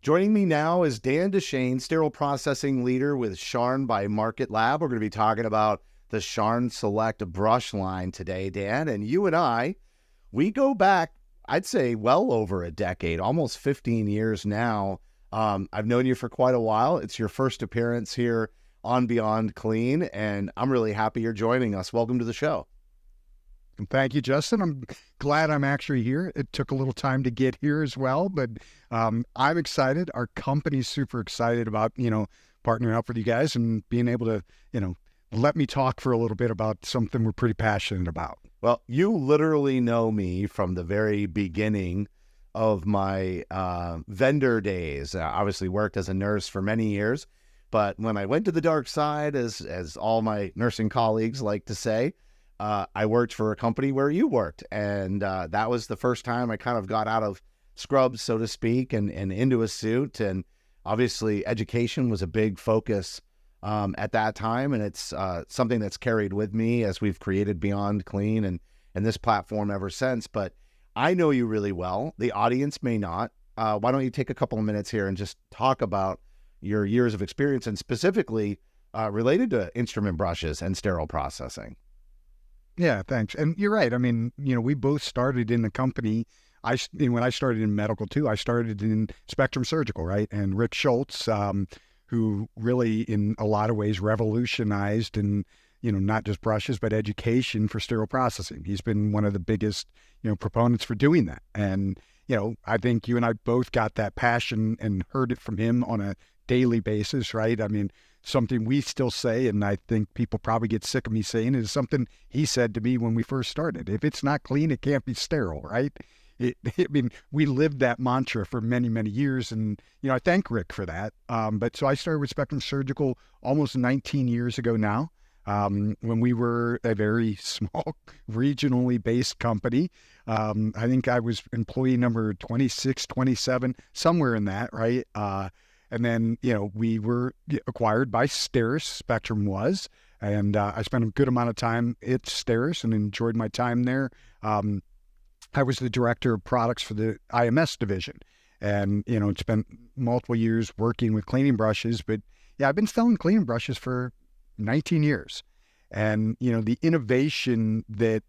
Joining me now is Dan DeShane, sterile processing leader with Sharn by Market Lab. We're going to be talking about the Sharn Select brush line today, Dan. And you and I, we go back, I'd say, well over a decade, almost 15 years now. I've known you for quite a while. It's your first appearance here on BeyondClean, and I'm really happy you're joining us. Welcome to the show. Thank you, Justin. I'm glad I'm actually here. It took a little time to get here as well, but I'm excited. Our company's super excited about, partnering up with you guys and being able to, let me talk for a little bit about something we're pretty passionate about. Well, you literally know me from the very beginning of my vendor days. I obviously worked as a nurse for many years, but when I went to the dark side, as all my nursing colleagues like to say, I worked for a company where you worked, and that was the first time I kind of got out of scrubs, so to speak, and into a suit. And obviously education was a big focus at that time, and it's something that's carried with me as we've created BeyondClean and this platform ever since. But I know you really well. The audience may not. Why don't you take a couple of minutes here and just talk about your years of experience, and specifically related to instrument brushes and sterile processing? Yeah, thanks. And you're right. I mean, we both started in the company. When I started in medical too, I started in Spectrum Surgical, right? And Rick Schultz, who really in a lot of ways revolutionized and, not just brushes, but education for sterile processing. He's been one of the biggest, proponents for doing that. And, I think you and I both got that passion and heard it from him on a daily basis, right? I mean, something we still say, and I think people probably get sick of me saying, is something he said to me when we first started. If it's not clean, it can't be sterile, right? We lived that mantra for many, many years, and, I thank Rick for that. But so I started with Spectrum Surgical almost 19 years ago now, when we were a very small, regionally based company. I think I was employee number 26, 27, somewhere in that, right? And then, we were acquired by Steris, Spectrum was, and I spent a good amount of time at Steris and enjoyed my time there. I was the director of products for the IMS division, and, spent multiple years working with cleaning brushes. But yeah, I've been selling cleaning brushes for 19 years. And, the innovation that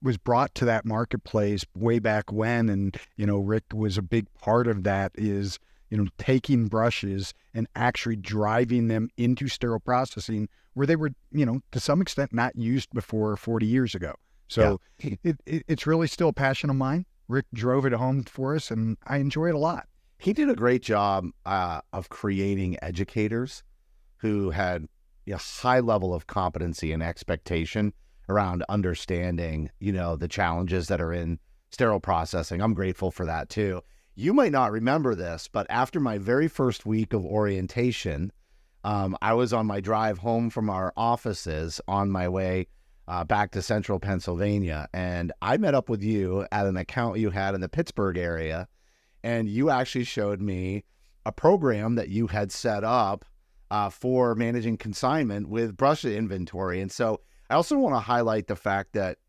was brought to that marketplace way back when, and, Rick was a big part of that, is taking brushes and actually driving them into sterile processing where they were, to some extent not used before 40 years ago. So yeah. It's really still a passion of mine. Rick drove it home for us, and I enjoy it a lot. He did a great job of creating educators who had a high level of competency and expectation around understanding, the challenges that are in sterile processing. I'm grateful for that too. You might not remember this, but after my very first week of orientation, I was on my drive home from our offices on my way back to central Pennsylvania, and I met up with you at an account you had in the Pittsburgh area, and you actually showed me a program that you had set up for managing consignment with brush inventory. And so I also want to highlight the fact that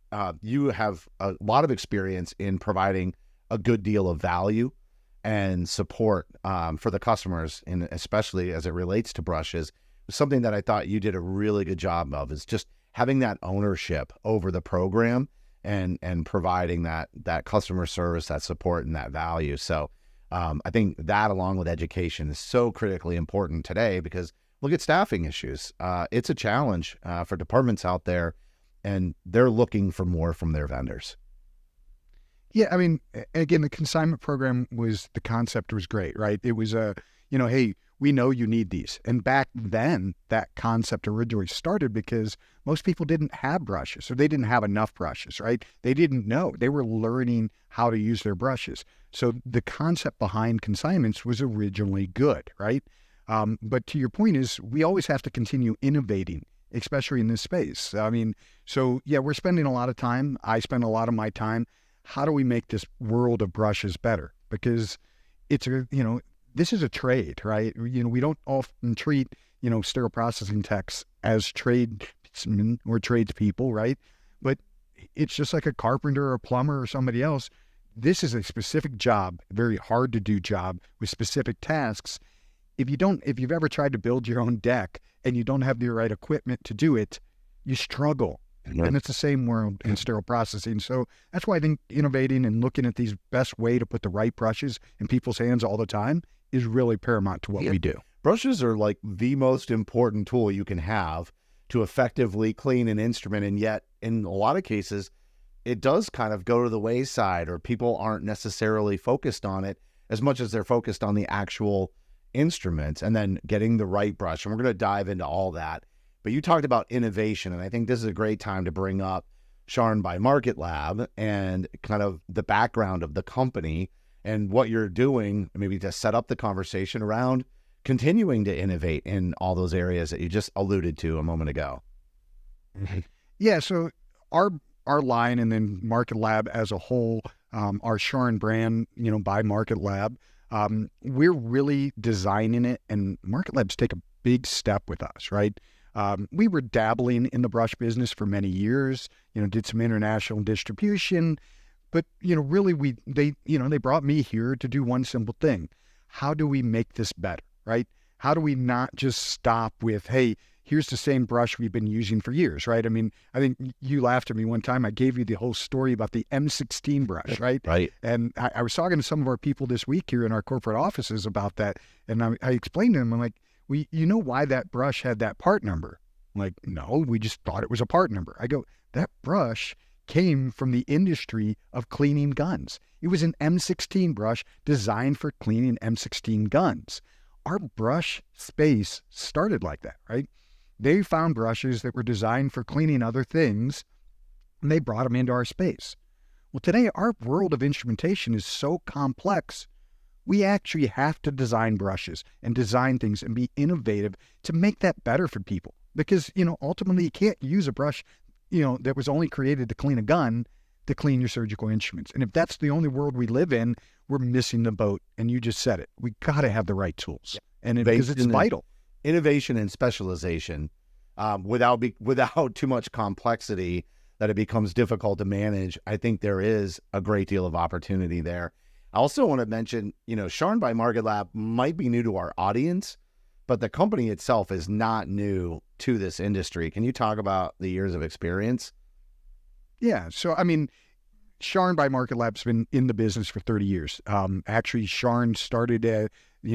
you have a lot of experience in providing a good deal of value and support for the customers, and especially as it relates to brushes. Something that I thought you did a really good job of is just having that ownership over the program and providing that customer service, that support, and that value. So I think that, along with education, is so critically important today, because look at staffing issues. It's a challenge for departments out there, and they're looking for more from their vendors. Yeah, I mean, again, the consignment program the concept was great, right? It was hey, we know you need these. And back then, that concept originally started because most people didn't have brushes, or they didn't have enough brushes, right? They didn't know. They were learning how to use their brushes. So the concept behind consignments was originally good, right? But to your point is, we always have to continue innovating, especially in this space. I mean, so yeah, we're spending a lot of time. I spend a lot of my time. How do we make this world of brushes better? Because it's this is a trade, right? We don't often treat, sterile processing techs as tradesmen or tradespeople, right? But it's just like a carpenter or a plumber or somebody else. this is a specific job, a very hard to do job with specific tasks. If you've ever tried to build your own deck and you don't have the right equipment to do it, you struggle. Yeah. And it's the same world in sterile processing. So that's why I think innovating and looking at these best way to put the right brushes in people's hands all the time is really paramount to what we do. Brushes are like the most important tool you can have to effectively clean an instrument. And yet, in a lot of cases, it does kind of go to the wayside, or people aren't necessarily focused on it as much as they're focused on the actual instruments and then getting the right brush. And we're going to dive into all that. But you talked about innovation, and I think this is a great time to bring up Sharn by Market Lab and kind of the background of the company and what you're doing, maybe to set up the conversation around continuing to innovate in all those areas that you just alluded to a moment ago. Yeah, so our line and then Market Lab as a whole, our Sharn brand, by Market Lab, we're really designing it, and Market Labs take a big step with us, right? We were dabbling in the brush business for many years, did some international distribution, but, really they brought me here to do one simple thing. How do we make this better, right? How do we not just stop with, hey, here's the same brush we've been using for years, right? I mean, I think you laughed at me one time. I gave you the whole story about the M16 brush, right? Right. And I was talking to some of our people this week here in our corporate offices about that. And I explained to them, I'm like, you know why that brush had that part number? I'm like, no, we just thought it was a part number. I go, that brush came from the industry of cleaning guns. It was an M16 brush designed for cleaning M16 guns. Our brush space started like that, right? They found brushes that were designed for cleaning other things, and they brought them into our space. Well, today, our world of instrumentation is so complex, we actually have to design brushes and design things and be innovative to make that better for people. Because, ultimately, you can't use a brush, that was only created to clean a gun to clean your surgical instruments. And if that's the only world we live in, we're missing the boat. And you just said it. We got to have the right tools. And because it's vital. Innovation and specialization, without too much complexity that it becomes difficult to manage. I think there is a great deal of opportunity there. I also want to mention, Sharn by Market Lab might be new to our audience, but the company itself is not new to this industry. Can you talk about the years of experience? Yeah. So, I mean, Sharn by Market Lab's been in the business for 30 years. Actually, Sharn started,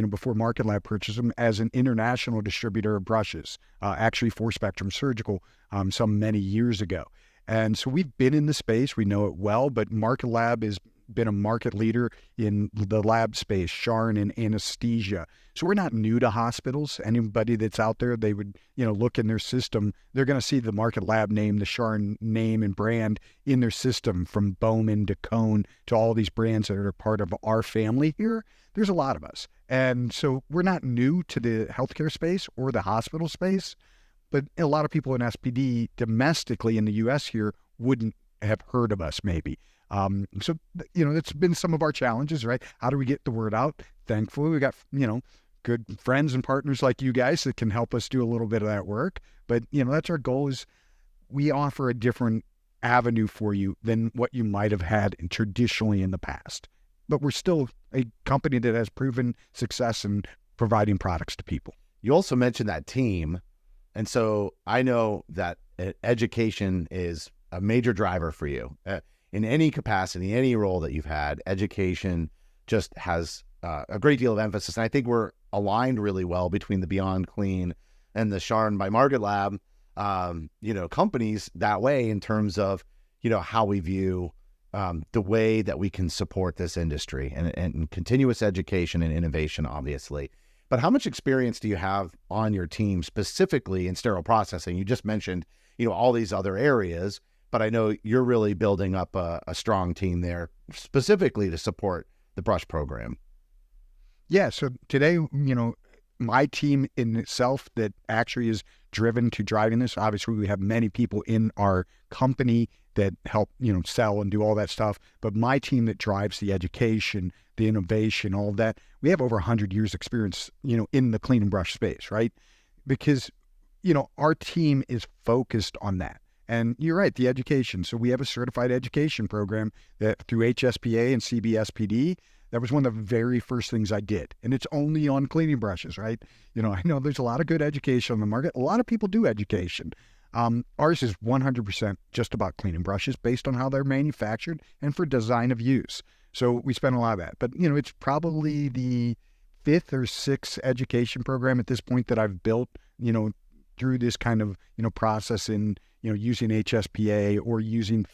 before Market Lab purchased them, as an international distributor of brushes, actually for Spectrum Surgical, some many years ago. And so we've been in the space. We know it well, but Market Lab has been a market leader in the lab space, Sharn and anesthesia. So we're not new to hospitals. Anybody that's out there, they would, look in their system, they're going to see the Market Lab name, the Sharn name and brand in their system, from Bowman to Cone to all these brands that are part of our family here. There's a lot of us. And so we're not new to the healthcare space or the hospital space, but a lot of people in SPD domestically in the U.S. here wouldn't have heard of us maybe. So, it's been some of our challenges, right? How do we get the word out? Thankfully, we got, good friends and partners like you guys that can help us do a little bit of that work. But, that's our goal, is we offer a different avenue for you than what you might have had traditionally in the past. But we're still a company that has proven success in providing products to people. You also mentioned that team. And so I know that education is a major driver for you. In any capacity, any role that you've had, education just has a great deal of emphasis. And I think we're aligned really well between the BeyondClean and the Sharn by Market Lab, companies that way, in terms of, how we view the way that we can support this industry and continuous education and innovation, obviously. But how much experience do you have on your team specifically in sterile processing? You just mentioned, all these other areas, but I know you're really building up a strong team there specifically to support the brush program. Yeah. So today, my team in itself that actually is driven to driving this. Obviously, we have many people in our company that help, sell and do all that stuff. But my team that drives the education, the innovation, all of that, we have over 100 years experience, in the clean and brush space, right? Because, our team is focused on that. And you're right, the education. So we have a certified education program that through HSPA and CBSPD. That was one of the very first things I did. And it's only on cleaning brushes, right? I know there's a lot of good education on the market. A lot of people do education. Ours is 100% just about cleaning brushes based on how they're manufactured and for design of use. So we spend a lot of that. But, it's probably the fifth or sixth education program at this point that I've built, through this kind of, process in, using HSPA or using,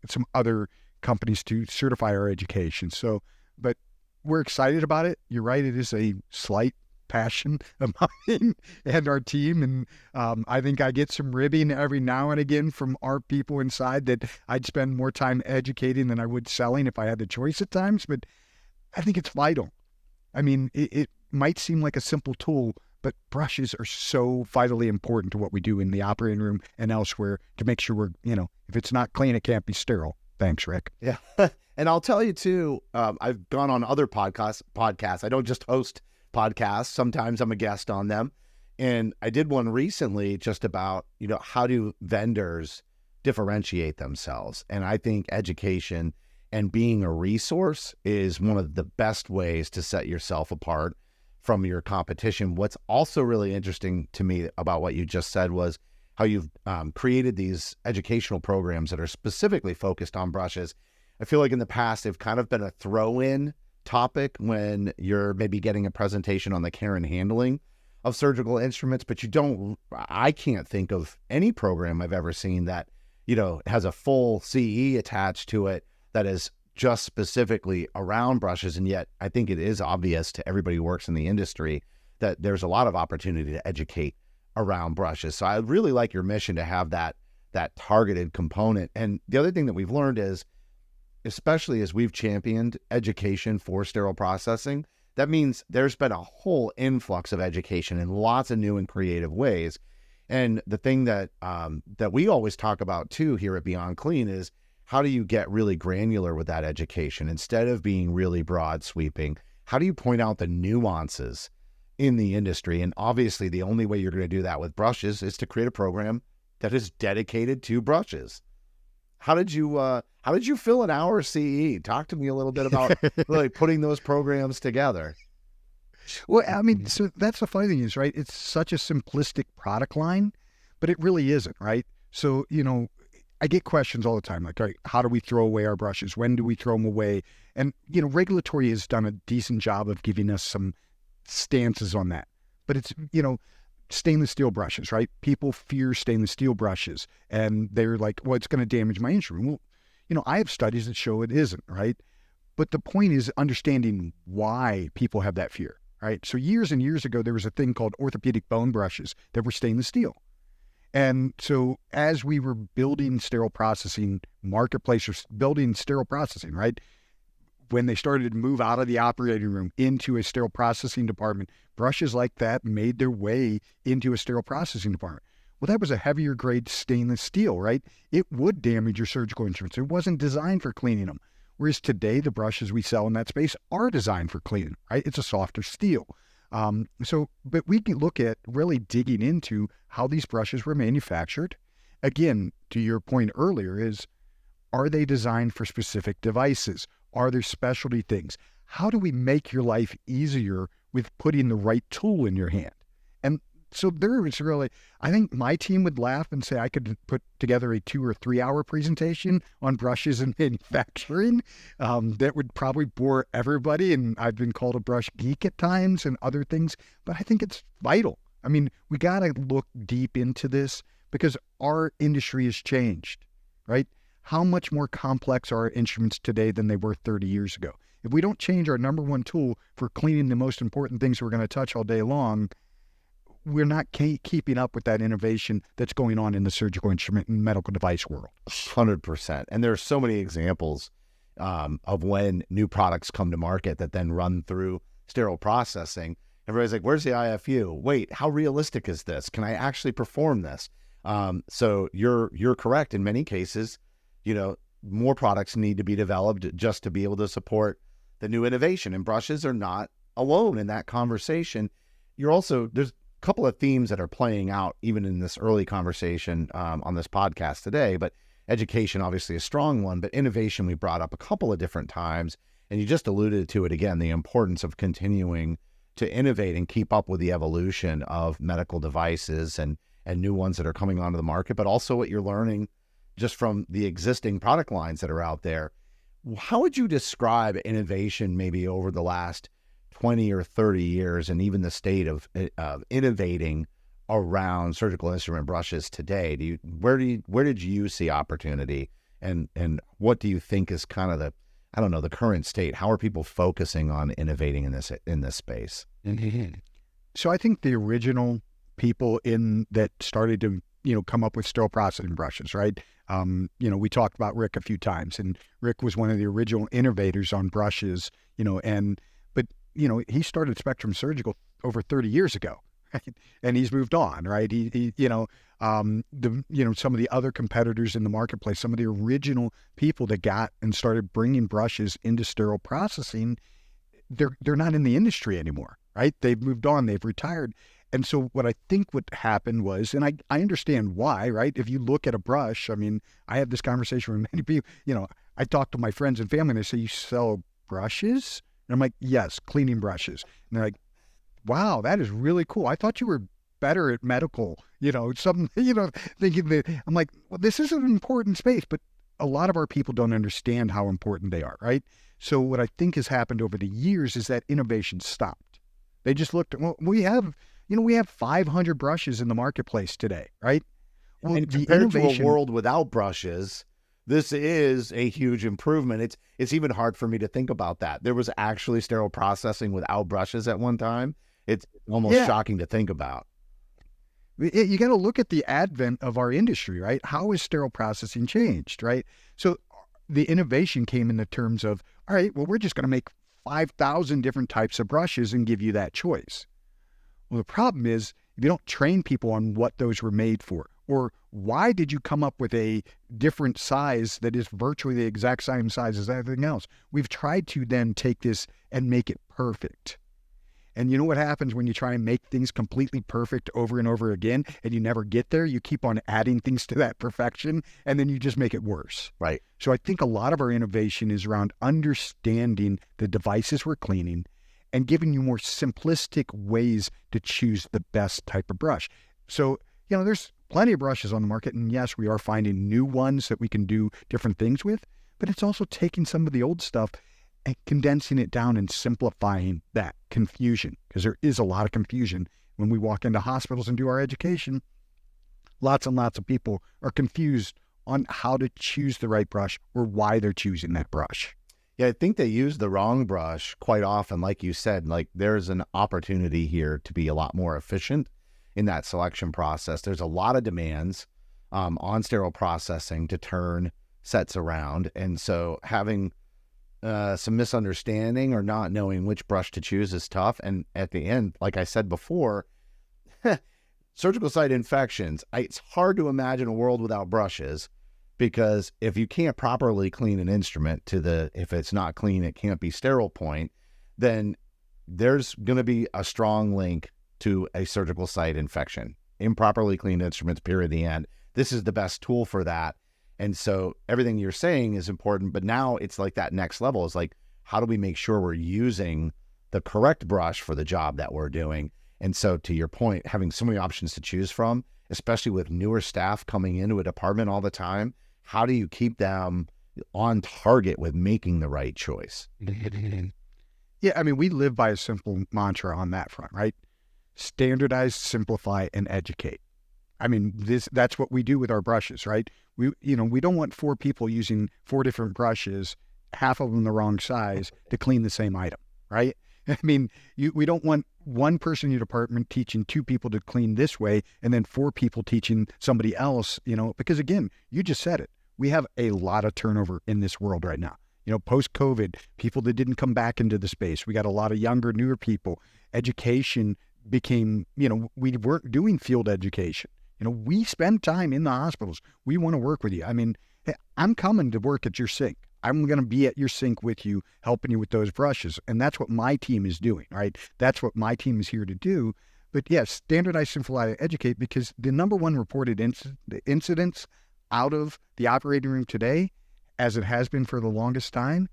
some other companies to certify our education. So, but we're excited about it. You're right. It is a slight passion of mine and our team. And I think I get some ribbing every now and again from our people inside that I'd spend more time educating than I would selling if I had the choice at times. But I think it's vital. I mean, it might seem like a simple tool, but brushes are so vitally important to what we do in the operating room and elsewhere to make sure we're, if it's not clean, it can't be sterile. Thanks, Rick. Yeah. And I'll tell you too, I've gone on other podcasts. I don't just host podcasts. Sometimes I'm a guest on them. And I did one recently just about, how do vendors differentiate themselves? And I think education and being a resource is one of the best ways to set yourself apart from your competition. What's also really interesting to me about what you just said was how you've created these educational programs that are specifically focused on brushes. I feel like in the past, they've kind of been a throw-in topic when you're maybe getting a presentation on the care and handling of surgical instruments, but I can't think of any program I've ever seen that, has a full CE attached to it that is just specifically around brushes. And yet I think it is obvious to everybody who works in the industry that there's a lot of opportunity to educate around brushes. So I really like your mission to have that targeted component. And the other thing that we've learned is, especially as we've championed education for sterile processing, that means there's been a whole influx of education in lots of new and creative ways. And the thing that we always talk about too here at BeyondClean is how do you get really granular with that education instead of being really broad sweeping? How do you point out the nuances in the industry? And obviously the only way you're going to do that with brushes is to create a program that is dedicated to brushes. How did you fill an hour CE? Talk to me a little bit about really putting those programs together. Well, I mean, so that's the funny thing is, right? It's such a simplistic product line, but it really isn't, right? So, I get questions all the time, like, all right, how do we throw away our brushes? When do we throw them away? And, regulatory has done a decent job of giving us some stances on that. But it's, stainless steel brushes, right? People fear stainless steel brushes and they're like, well, it's going to damage my instrument. Well, I have studies that show it isn't, right? But the point is understanding why people have that fear, right? So years and years ago, there was a thing called orthopedic bone brushes that were stainless steel. And so as we were building sterile processing marketplace or building sterile processing, right? When they started to move out of the operating room into a sterile processing department, brushes like that made their way into a sterile processing department. Well, that was a heavier grade stainless steel, right? It would damage your surgical instruments. It wasn't designed for cleaning them. Whereas today, the brushes we sell in that space are designed for cleaning, right? It's a softer steel. But we can look at really digging into how these brushes were manufactured. Again, to your point earlier is, are they designed for specific devices? Are there specialty things? How do we make your life easier with putting the right tool in your hand? And so there is really, I think my team would laugh and say I could put together a 2 or 3 hour presentation on brushes and manufacturing. That would probably bore everybody. And I've been called a brush geek at times and other things, but I think it's vital. I mean, we got to look deep into this because our industry has changed, right? How much more complex are our instruments today than they were 30 years ago? If we don't change our number one tool for cleaning the most important things we're going to touch all day long, we're not keeping up with that innovation that's going on in the surgical instrument and medical device world. 100%. And there are so many examples of when new products come to market that then run through sterile processing. Everybody's like, where's the IFU? Wait, how realistic is this? Can I actually perform this? So you're correct. In many cases, more products need to be developed just to be able to support the new innovation, and brushes are not alone in that conversation. There's couple of themes that are playing out even in this early conversation on this podcast today, but education, obviously a strong one, but innovation we brought up a couple of different times. And you just alluded to it again, the importance of continuing to innovate and keep up with the evolution of medical devices and new ones that are coming onto the market, but also what you're learning just from the existing product lines that are out there. How would you describe innovation maybe over the last 20 or 30 years, and even the state of innovating around surgical instrument brushes today? Where did you see opportunity, and what do you think is kind of the current state? How are people focusing on innovating in this space? Mm-hmm. So I think the original people that started to come up with sterile processing brushes, right? We talked about Rick a few times, and Rick was one of the original innovators on brushes, but he started Spectrum Surgical over 30 years ago, right? And he's moved on, right? Some of the other competitors in the marketplace, some of the original people that got and started bringing brushes into sterile processing, they're not in the industry anymore, right? They've moved on, they've retired. And so what I think what happened was, and I understand why, right? If you look at a brush, I mean, I have this conversation with many people, I talk to my friends and family and they say, you sell brushes? And I'm like, yes, cleaning brushes. And they're like, wow, that is really cool. I thought you were better at medical, thinking that. I'm like, well, this is an important space, but a lot of our people don't understand how important they are, right? So what I think has happened over the years is that innovation stopped. They just looked at, well, we have 500 brushes in the marketplace today, right? Well, and compared to a world without brushes, this is a huge improvement. It's even hard for me to think about that. There was actually sterile processing without brushes at one time. It's almost shocking to think about. You got to look at the advent of our industry, right? How has sterile processing changed, right? So the innovation came in the terms of, all right, well, we're just going to make 5,000 different types of brushes and give you that choice. Well, the problem is if you don't train people on what those were made for, or why did you come up with a different size that is virtually the exact same size as everything else? We've tried to then take this and make it perfect. And you know what happens when you try and make things completely perfect over and over again and you never get there? You keep on adding things to that perfection and then you just make it worse. Right. So I think a lot of our innovation is around understanding the devices we're cleaning and giving you more simplistic ways to choose the best type of brush. So, there's plenty of brushes on the market, and yes, we are finding new ones that we can do different things with, but it's also taking some of the old stuff and condensing it down and simplifying that confusion, because there is a lot of confusion when we walk into hospitals and do our education. Lots and lots of people are confused on how to choose the right brush or why they're choosing that brush. Yeah, I think they use the wrong brush quite often. Like you said, there's an opportunity here to be a lot more efficient in that selection process. There's a lot of demands on sterile processing to turn sets around. And so having some misunderstanding or not knowing which brush to choose is tough. And at the end, like I said before, surgical site infections, it's hard to imagine a world without brushes, because if you can't properly clean an instrument if it's not clean, it can't be sterile point, then there's going to be a strong link to a surgical site infection. Improperly cleaned instruments, period, the end. This is the best tool for that. And so everything you're saying is important, but now it's like that next level is like, how do we make sure we're using the correct brush for the job that we're doing? And so to your point, having so many options to choose from, especially with newer staff coming into a department all the time, how do you keep them on target with making the right choice? Yeah, I mean, we live by a simple mantra on that front, right? Standardize, simplify, and educate. I mean, that's what we do with our brushes, right? We don't want 4 people using 4 different brushes, half of them the wrong size, to clean the same item, right? I mean, we don't want one person in your department teaching 2 people to clean this way and then 4 people teaching somebody else, because again, you just said it. We have a lot of turnover in this world right now. Post-COVID, people that didn't come back into the space. We got a lot of younger, newer people. Education became, we weren't doing field education. We spend time in the hospitals. We want to work with you. I mean, hey, I'm coming to work at your sink. I'm going to be at your sink with you, helping you with those brushes. And that's what my team is doing, right? That's what my team is here to do. But yes, standardize, simplify, educate, because the number one reported incidents out of the operating room today, as it has been for the longest time,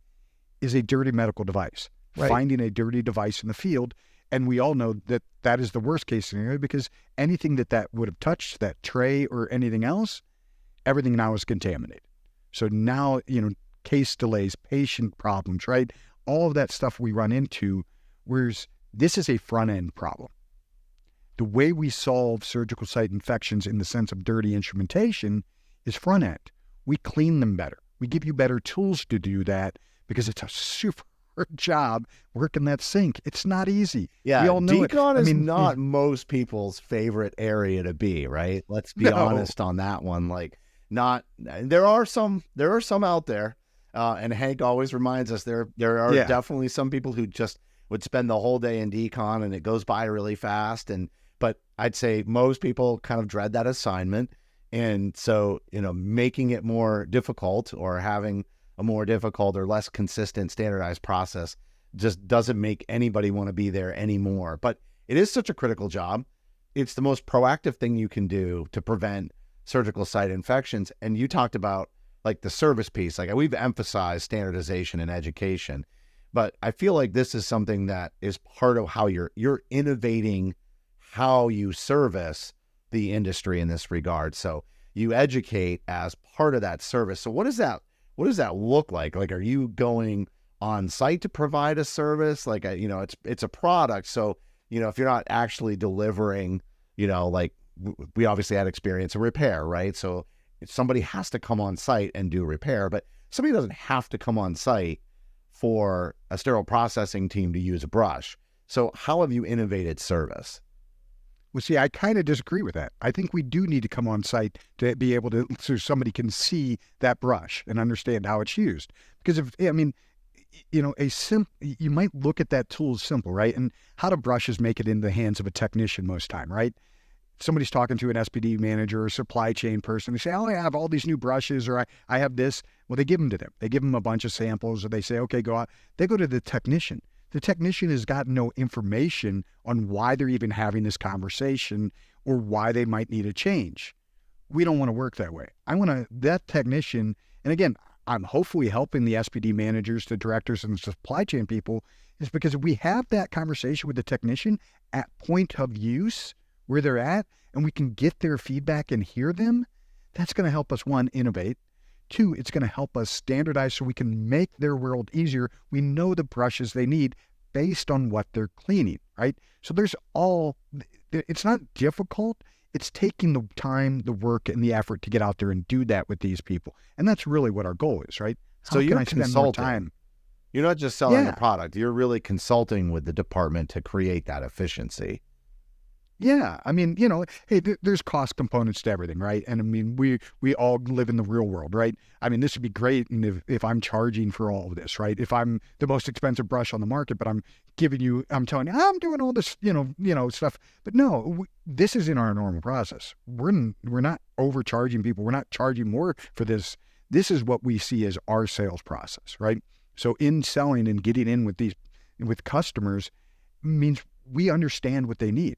is a dirty medical device. Right. Finding a dirty device in the field. And we all know that that is the worst case scenario, because anything that would have touched, that tray or anything else, everything now is contaminated. So now, case delays, patient problems, right? All of that stuff we run into, whereas this is a front end problem. The way we solve surgical site infections in the sense of dirty instrumentation is front end. We clean them better. We give you better tools to do that, because it's a super job working that sink. It's not easy. Yeah, we all know decon is not most people's favorite area to be, right? Let's be honest on that one. Like, there are some out there, and Hank always reminds us there are definitely some people who just would spend the whole day in decon and it goes by really fast. But I'd say most people kind of dread that assignment, and so making it more difficult or having a more difficult or less consistent standardized process just doesn't make anybody want to be there anymore. But it is such a critical job. It's the most proactive thing you can do to prevent surgical site infections. And you talked about like the service piece. Like, we've emphasized standardization and education, but I feel like this is something that is part of how you're innovating how you service the industry in this regard. So you educate as part of that service. So what does that look like? Like, are you going on site to provide a service? Like, it's a product. So, if you're not actually delivering, like we obviously had experience of repair, right? So somebody has to come on site and do repair, but somebody doesn't have to come on site for a sterile processing team to use a brush. So how have you innovated service? Well, see, I kind of disagree with that. I think we do need to come on site to be able to, so somebody can see that brush and understand how it's used. Because you might look at that tool as simple, right? And how do brushes make it in the hands of a technician most time, right? Somebody's talking to an SPD manager or supply chain person. They say, oh, I have all these new brushes, or I have this. Well, they give them to them. They give them a bunch of samples, or they say, okay, go out. They go to the technician. The technician has got no information on why they're even having this conversation or why they might need a change. We don't want to work that way. That technician, and again, I'm hopefully helping the SPD managers, the directors, and the supply chain people, is because if we have that conversation with the technician at point of use, where they're at, and we can get their feedback and hear them, that's going to help us, one, innovate. Two, it's going to help us standardize so we can make their world easier. We know the brushes they need based on what they're cleaning, right? So it's not difficult. It's taking the time, the work, and the effort to get out there and do that with these people. And that's really what our goal is, right? So you're consulting. You're not just selling a product. You're really consulting with the department to create that efficiency. Yeah. Hey, there's cost components to everything, right? And we all live in the real world, right? This would be great if I'm charging for all of this, right? If I'm the most expensive brush on the market, but I'm telling you, I'm doing all this, stuff. But no, this is in our normal process. We're not overcharging people. We're not charging more for this. This is what we see as our sales process, right? So in selling and getting in with customers means we understand what they need.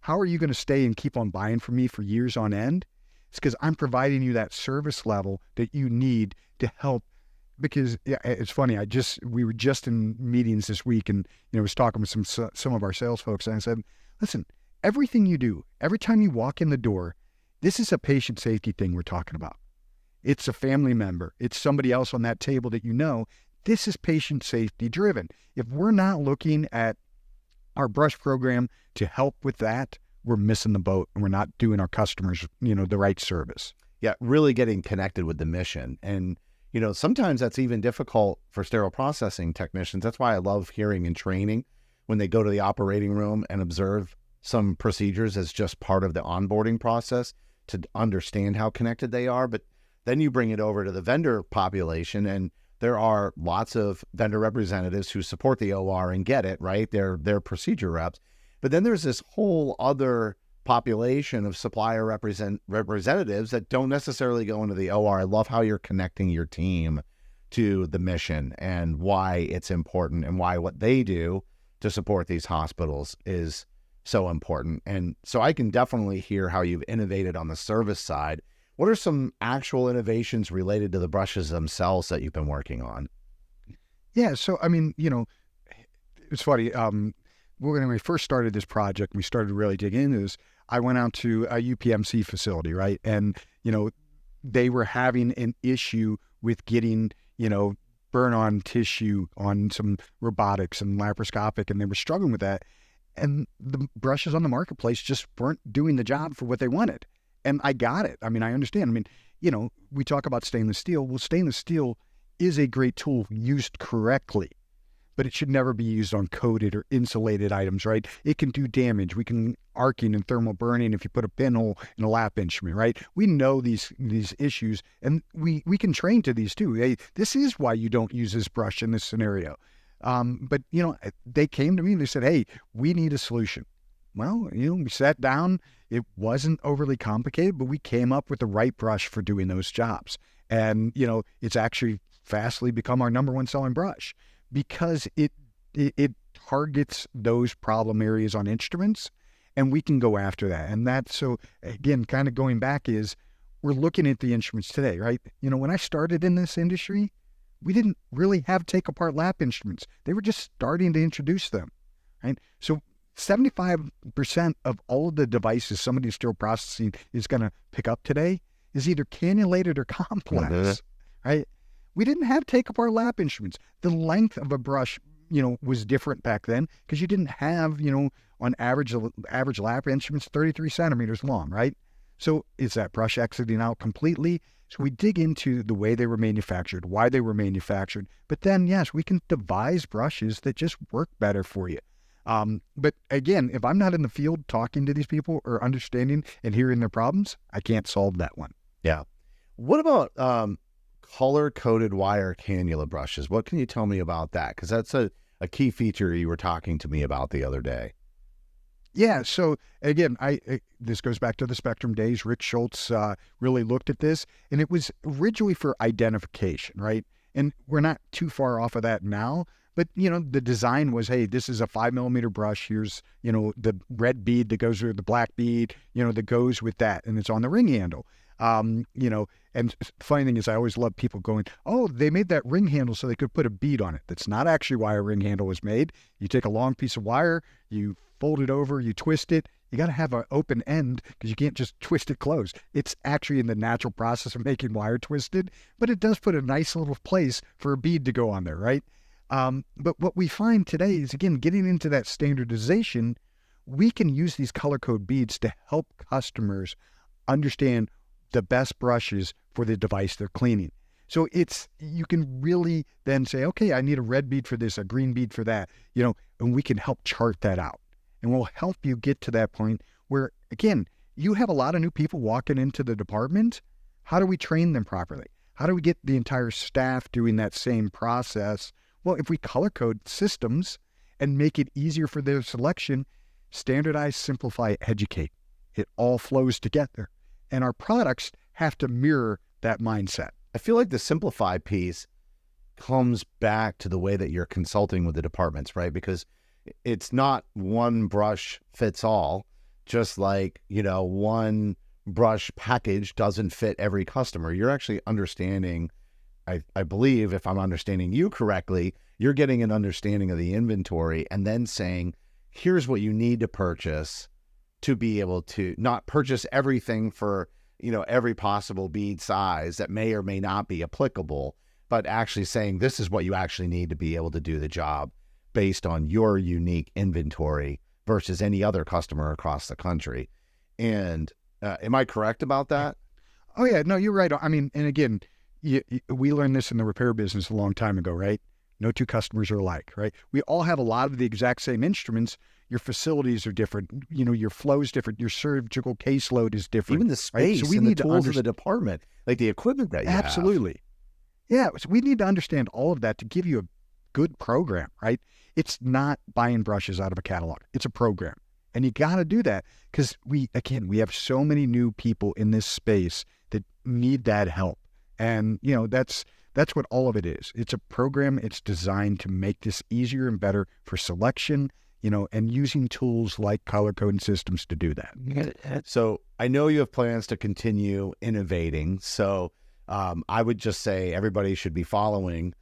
How are you going to stay and keep on buying from me for years on end? It's because I'm providing you that service level that you need to help. Because it's funny, we were just in meetings this week, and I was talking with some of our sales folks, and I said, listen, everything you do, every time you walk in the door, this is a patient safety thing we're talking about. It's a family member. It's somebody else on that table that you know. This is patient safety driven. If we're not looking at our brush program to help with that, we're missing the boat, and we're not doing our customers, the right service. Yeah, really getting connected with the mission. And, sometimes that's even difficult for sterile processing technicians. That's why I love hearing and training when they go to the operating room and observe some procedures as just part of the onboarding process to understand how connected they are. But then you bring it over to the vendor population, and there are lots of vendor representatives who support the OR and get it, right? They're procedure reps. But then there's this whole other population of supplier representatives that don't necessarily go into the OR. I love how you're connecting your team to the mission and why it's important and why what they do to support these hospitals is so important. And so I can definitely hear how you've innovated on the service side. What are some actual innovations related to the brushes themselves that you've been working on? Yeah. So, I mean, it's funny. When we first started this project, we started really digging into this. I went out to a UPMC facility, right? And, they were having an issue with getting, burn on tissue on some robotics and laparoscopic, and they were struggling with that. And the brushes on the marketplace just weren't doing the job for what they wanted. And I got it. I mean, I understand. I mean, we talk about stainless steel. Well, stainless steel is a great tool used correctly, but it should never be used on coated or insulated items, right? It can do damage. We can arcing and thermal burning if you put a pinhole in a lap instrument, right? We know these issues, and we can train to these too. Hey, this is why you don't use this brush in this scenario. But they came to me and they said, "Hey, we need a solution." Well, we sat down. It wasn't overly complicated, but we came up with the right brush for doing those jobs. And it's actually fastly become our number one selling brush because it targets those problem areas on instruments, and we can go after that. And that's, so again, kind of going back, is we're looking at the instruments today, right? When I started in this industry, we didn't really have take apart lap instruments. They were just starting to introduce them, right? So 75% of all of the devices somebody sterile processing is going to pick up today is either cannulated or complex, right? We didn't have take apart lap instruments. The length of a brush, was different back then because you didn't have, on average lap instruments, 33 centimeters long, right? So is that brush exiting out completely? So we dig into the way they were manufactured, why they were manufactured, but then, yes, we can devise brushes that just work better for you. But again, if I'm not in the field talking to these people or understanding and hearing their problems, I can't solve that one. Yeah. What about color-coded wire cannula brushes? What can you tell me about that? Because that's a key feature you were talking to me about the other day. Yeah. So again, this goes back to the Spectrum days. Rich Schultz really looked at this, and it was originally for identification, right? And we're not too far off of that now. But, the design was, hey, this is a 5mm brush. Here's, the red bead that goes with the black bead, that goes with that. And it's on the ring handle. And the funny thing is, I always love people going, "Oh, they made that ring handle so they could put a bead on it." That's not actually why a ring handle was made. You take a long piece of wire, you fold it over, you twist it. You got to have an open end because you can't just twist it closed. It's actually in the natural process of making wire twisted, but it does put a nice little place for a bead to go on there, right? But what we find today is, again, getting into that standardization, we can use these color code beads to help customers understand the best brushes for the device they're cleaning. So you can really then say, okay, I need a red bead for this, a green bead for that, and we can help chart that out. And we'll help you get to that point where, again, you have a lot of new people walking into the department. How do we train them properly? How do we get the entire staff doing that same process? Well, if we color code systems and make it easier for their selection, standardize, simplify, educate. It all flows together. And our products have to mirror that mindset. I feel like the simplify piece comes back to the way that you're consulting with the departments, right? Because it's not one brush fits all, just like, one brush package doesn't fit every customer. You're actually understanding, I believe, if I'm understanding you correctly, you're getting an understanding of the inventory and then saying, here's what you need to purchase to be able to not purchase everything for, every possible bead size that may or may not be applicable, but actually saying this is what you actually need to be able to do the job based on your unique inventory versus any other customer across the country. And am I correct about that? Oh, yeah. No, you're right. I mean, and again, we learned this in the repair business a long time ago, right? No two customers are alike, right? We all have a lot of the exact same instruments. Your facilities are different. Your flow is different. Your surgical caseload is different. Even the space, right? So we need the tools of the department, like the equipment that you have. Absolutely. Yeah. So we need to understand all of that to give you a good program, right? It's not buying brushes out of a catalog. It's a program. And you got to do that because we have so many new people in this space that need that help. And, that's what all of it is. It's a program. It's designed to make this easier and better for selection, and using tools like color coding systems to do that. So I know you have plans to continue innovating. So I would just say everybody should be following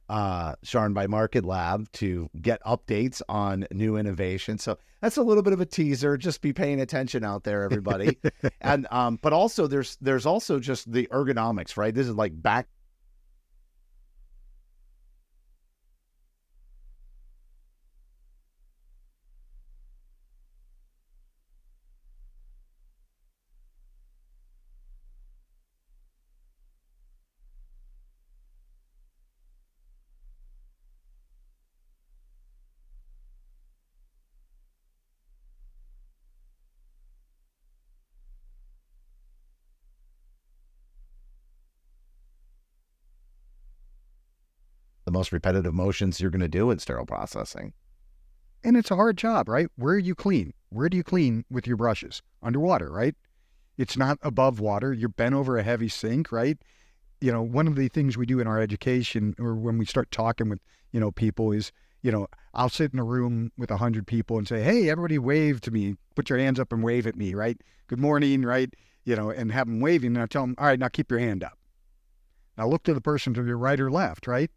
Sharn by Market Lab to get updates on new innovation. So that's a little bit of a teaser. Just be paying attention out there, everybody. And but also there's also just the ergonomics, right? This is like back. The most repetitive motions you're going to do in sterile processing. And it's a hard job, right? Where do you clean? Where do you clean with your brushes? Underwater, right? It's not above water. You're bent over a heavy sink, right? One of the things we do in our education, or when we start talking with, people is, I'll sit in a room with 100 people and say, hey, everybody wave to me. Put your hands up and wave at me, right? Good morning, right? And have them waving. And I tell them, all right, now keep your hand up. Now look to the person to your right or left, right?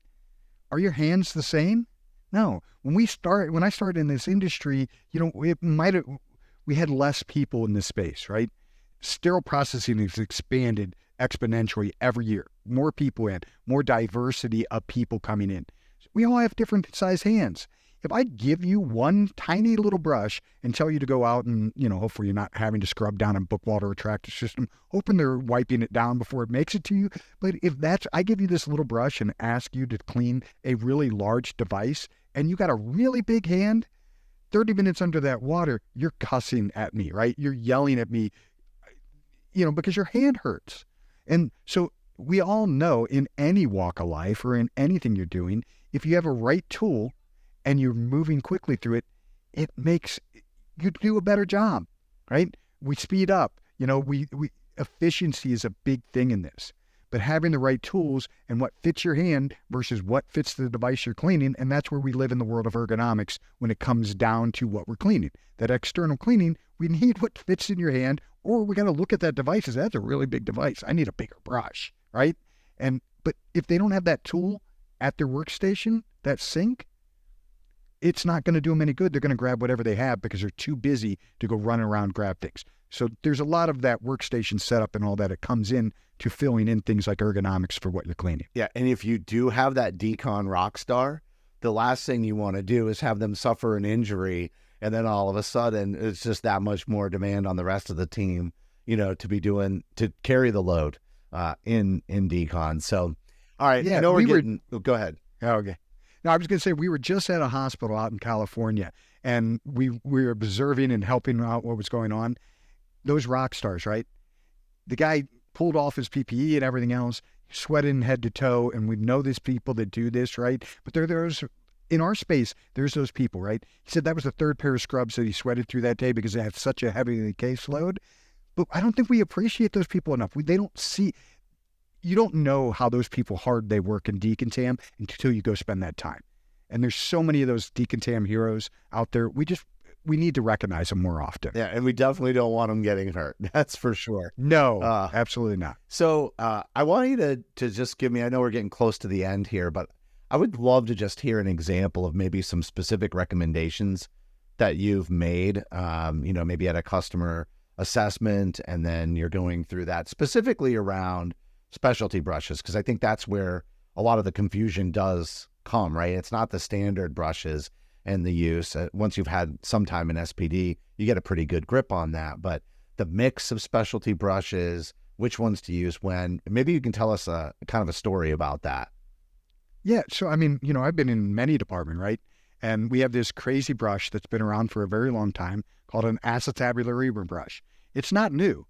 Are your hands the same? No. When I started in this industry, we had less people in this space, right? Sterile processing has expanded exponentially every year. More people in, more diversity of people coming in. We all have different size hands. If I give you one tiny little brush and tell you to go out and, hopefully you're not having to scrub down a book water retractor system, hoping they're wiping it down before it makes it to you. But I give you this little brush and ask you to clean a really large device and you got a really big hand, 30 minutes under that water, you're cussing at me, right? You're yelling at me, because your hand hurts. And so we all know in any walk of life or in anything you're doing, if you have a right tool, and you're moving quickly through it, it makes you do a better job, right? We speed up. Efficiency is a big thing in this. But having the right tools and what fits your hand versus what fits the device you're cleaning, and that's where we live in the world of ergonomics when it comes down to what we're cleaning. That external cleaning, we need what fits in your hand, or we got to look at that device as that's a really big device. I need a bigger brush, right? But if they don't have that tool at their workstation, that sink, it's not going to do them any good. They're going to grab whatever they have because they're too busy to go run around, grab things. So there's a lot of that workstation setup and all that. It comes in to filling in things like ergonomics for what you're cleaning. Yeah, and if you do have that decon rock star, the last thing you want to do is have them suffer an injury, and then all of a sudden it's just that much more demand on the rest of the team, to carry the load in decon. So, all right, yeah, I know go ahead. Okay. Now, I was going to say, we were just at a hospital out in California, and we were observing and helping out what was going on. Those rock stars, right? The guy pulled off his PPE and everything else, sweating head to toe, and we know these people that do this, right? But there's in our space, there's those people, right? He said that was the third pair of scrubs that he sweated through that day because they had such a heavy caseload. But I don't think we appreciate those people enough. They don't see... You don't know how those people hard they work in decontam until you go spend that time. And there's so many of those decontam heroes out there. We need to recognize them more often. Yeah, and we definitely don't want them getting hurt. That's for sure. No, absolutely not. So I want you to just give me, I know we're getting close to the end here, but I would love to just hear an example of maybe some specific recommendations that you've made, maybe at a customer assessment, and then you're going through that specifically around specialty brushes, because I think that's where a lot of the confusion does come, right? It's not the standard brushes and the use. Once you've had some time in SPD, you get a pretty good grip on that. But the mix of specialty brushes, which ones to use when, maybe you can tell us a kind of a story about that. Yeah. So, I've been in many departments, right? And we have this crazy brush that's been around for a very long time called an acetabular reamer brush. It's not new.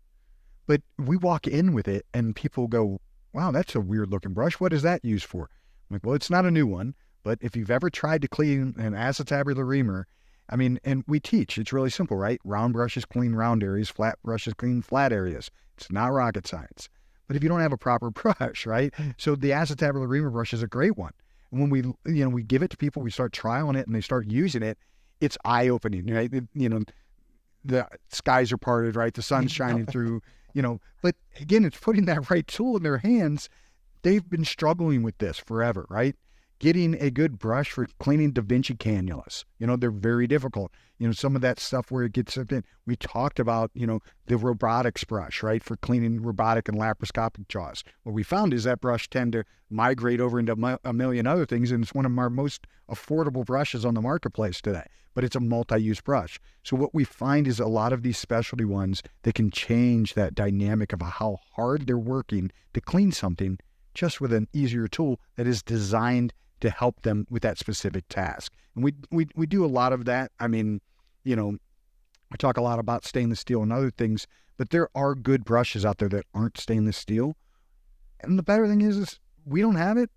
But we walk in with it and people go, wow, that's a weird looking brush. What is that used for? I'm like, well, it's not a new one, but if you've ever tried to clean an acetabular reamer, and we teach, it's really simple, right? Round brushes clean round areas, flat brushes clean flat areas. It's not rocket science. But if you don't have a proper brush, right? So the acetabular reamer brush is a great one. And when we give it to people, we start trialing it and they start using it. it's eye-opening, right? The skies are parted, right? The sun's shining through, but again, it's putting that right tool in their hands. They've been struggling with this forever, right? Getting a good brush for cleaning Da Vinci cannulas. They're very difficult. Some of that stuff where it gets in. We talked about, the robotics brush, right? For cleaning robotic and laparoscopic jaws. What we found is that brush tend to migrate over into a million other things, and it's one of our most affordable brushes on the marketplace today. But it's a multi-use brush. So what we find is a lot of these specialty ones that can change that dynamic of how hard they're working to clean something just with an easier tool that is designed to help them with that specific task. And we do a lot of that. I mean, I talk a lot about stainless steel and other things, but there are good brushes out there that aren't stainless steel. And the better thing is we don't have it.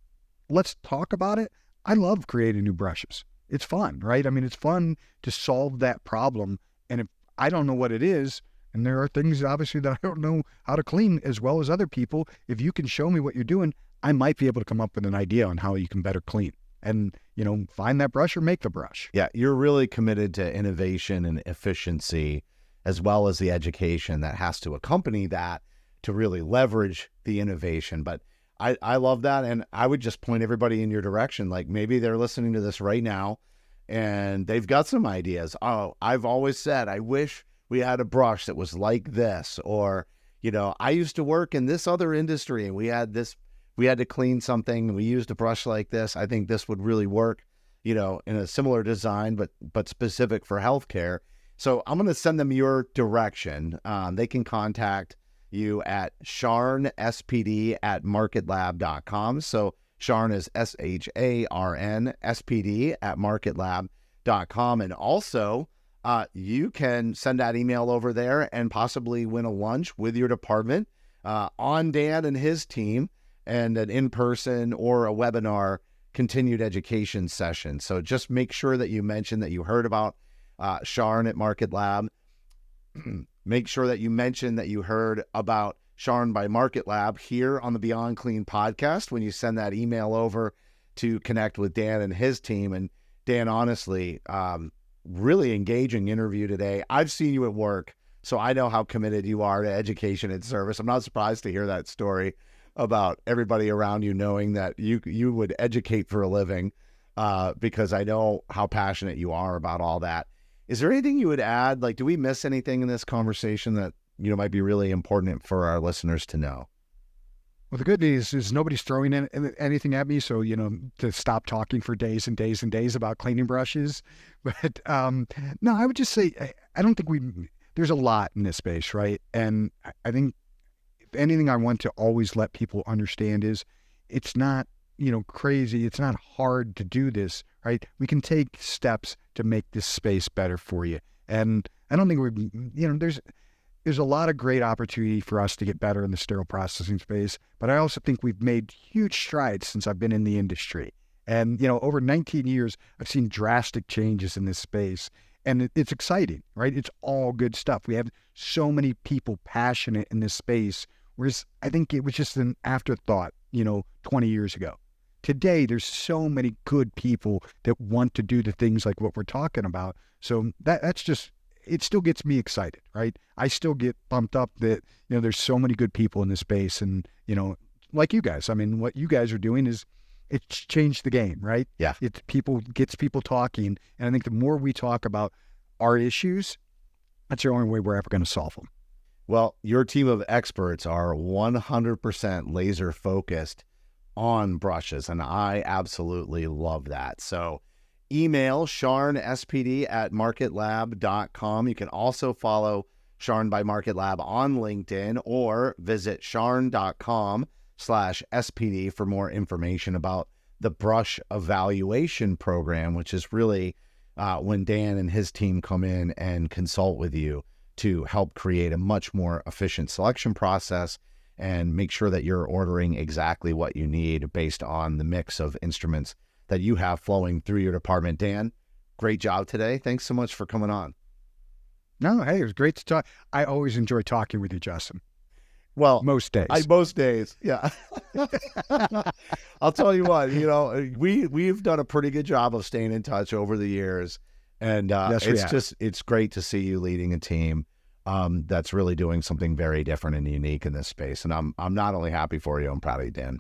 Let's talk about it. I love creating new brushes. It's fun, right? I mean, it's fun to solve that problem. And if I don't know what it is, and there are things obviously that I don't know how to clean as well as other people, if you can show me what you're doing, I might be able to come up with an idea on how you can better clean and, find that brush or make the brush. Yeah, you're really committed to innovation and efficiency, as well as the education that has to accompany that to really leverage the innovation. But I love that. And I would just point everybody in your direction. Like maybe they're listening to this right now and they've got some ideas. Oh, I've always said, I wish we had a brush that was like this, or, I used to work in this other industry and we had to clean something and we used a brush like this. I think this would really work, in a similar design, but specific for healthcare. So I'm going to send them your direction. They can contact you at Sharn, SPD at marketlab.com. So Sharn is SHARN, SPD at marketlab.com. And also, you can send that email over there and possibly win a lunch with your department on Dan and his team, and an in-person or a webinar continued education session. So just make sure that you mention that you heard about Sharn at Market Lab. Make sure that you mention that you heard about Sharn by Market Lab here on the BeyondClean podcast when you send that email over to connect with Dan and his team. And Dan, honestly, really engaging interview today. I've seen you at work, so I know how committed you are to education and service. I'm not surprised to hear that story about everybody around you knowing that you would educate for a living, because I know how passionate you are about all that. Is there anything you would add? Like, do we miss anything in this conversation that, might be really important for our listeners to know? Well, the good news is nobody's throwing anything at me, so, to stop talking for days and days and days about cleaning brushes. But no, I would just say, I don't think there's a lot in this space, right? And I think if anything I want to always let people understand is it's not, crazy. It's not hard to do this, right? We can take steps to make this space better for you. And I don't think there's a lot of great opportunity for us to get better in the sterile processing space, but I also think we've made huge strides since I've been in the industry. And, over 19 years, I've seen drastic changes in this space, and it's exciting, right? It's all good stuff. We have so many people passionate in this space, whereas I think it was just an afterthought, 20 years ago. Today, there's so many good people that want to do the things like what we're talking about. So that's just, it still gets me excited, right? I still get pumped up that, there's so many good people in this space, and, like you guys. I mean, what you guys are doing is, it's changed the game, right? Yeah. Gets people talking. And I think the more we talk about our issues, that's the only way we're ever going to solve them. Well, your team of experts are 100% laser focused on brushes, and I absolutely love that. So email SharnSPD at marketlab.com. You can also follow Sharn by Market Lab on LinkedIn, or visit sharn.com/SPD for more information about the brush evaluation program, which is really when Dan and his team come in and consult with you to help create a much more efficient selection process and make sure that you're ordering exactly what you need based on the mix of instruments that you have flowing through your department. Dan, great job today. Thanks so much for coming on. No, hey, it was great to talk. I always enjoy talking with you, Justin. Well, most days. Most days, yeah. I'll tell you what, we've done a pretty good job of staying in touch over the years. And Yes, we have. it's great to see you leading a team that's really doing something very different and unique in this space. And I'm not only happy for you, I'm proud of you, Dan.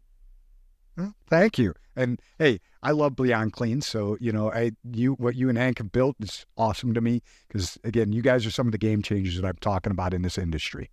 Well, thank you. And hey, I love BeyondClean. So, what you and Hank have built is awesome to me because, again, you guys are some of the game changers that I'm talking about in this industry.